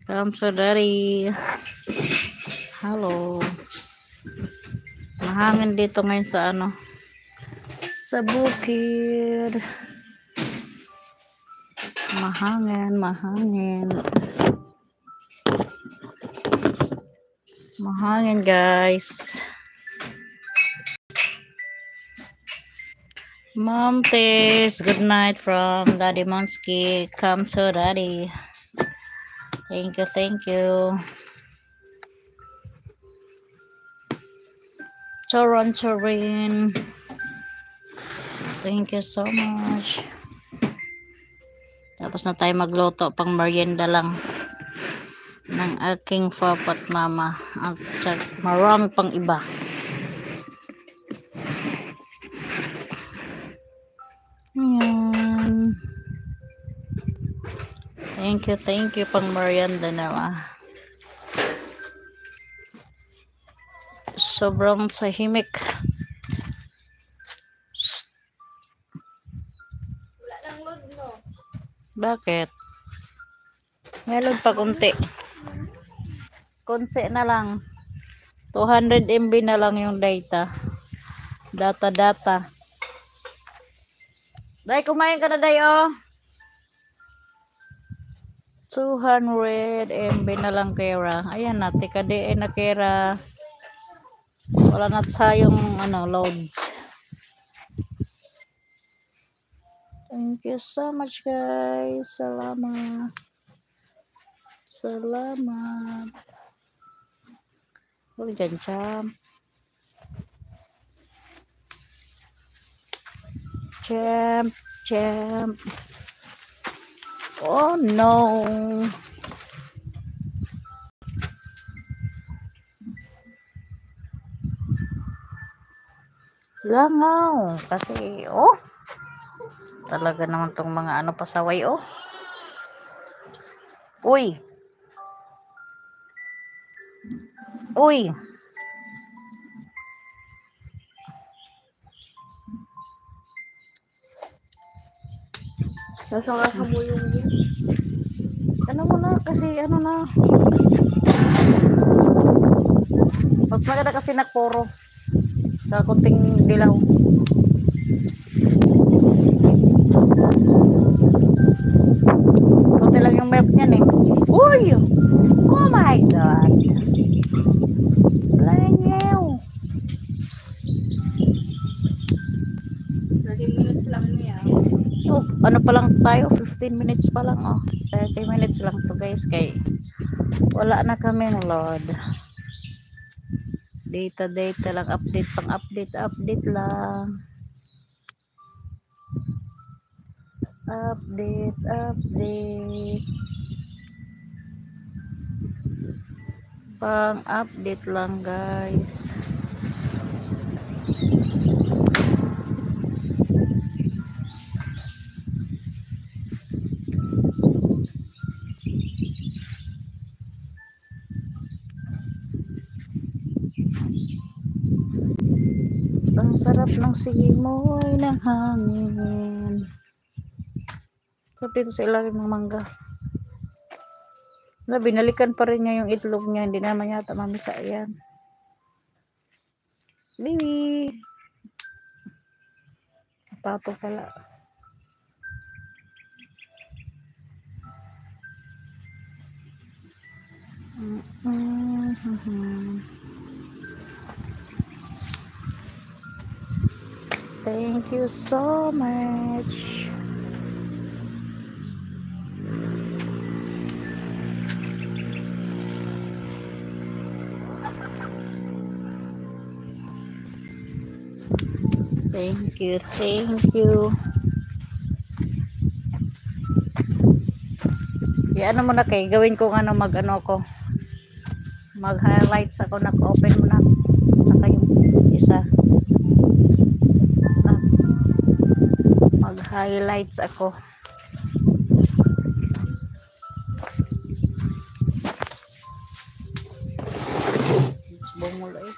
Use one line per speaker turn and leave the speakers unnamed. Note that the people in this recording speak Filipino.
Come so daddy. Hello. Mahangin dito ngayon sa sa bukid. Mahangin guys. Mom Tess, good night from Daddy Monsky. Come to daddy. Thank you. Chorin. Thank you so much. Tapos na tayo magluto, pang merienda lang ng aking papa at mama. At marami pang iba. Ayan. Thank you pang merienda na. Sobrang tahimik.
Wala nang load, no?
Bakit? May load pa kunti. Kunti na lang. 200 MB na lang yung data. Data. Day, kumain ka na, Day, oh. 200 MB na lang, Kera. Ayan na, tika di na, Kera. Wala na tayong loads. Thank you so much, guys. Salamat. Huwag dyan, champ. Oh no. Langaw. Kasi, talaga naman tong mga pasaway, Uy.
Nasa nga mo yung
Mo na kasi na. Mas maganda kasi nagpuro. Sa kunting dilaw. Kunti lang yung milk niyan, Uy! Oh my God! Langaw!
30 minutes lang niya.
Ano pa lang tayo? 15 minutes pa lang, 30 minutes lang to, guys. Kay wala na kaming load. Data lang. Update lang. Update. Pang-update lang, guys. Ang sarap ng simoy ng hangin. Sarap dito sa ilalim ng mangga. Binalikan pa rin niya yung itlog niya. Hindi naman yata mamisa yan. Bibi! Pato pala. Thank you so much. Thank you. Yan mo na kay gawin ko ko. Mag-highlights ako, naka-open mo na. Saka yung isa. Mag-highlights ako. Bumulay.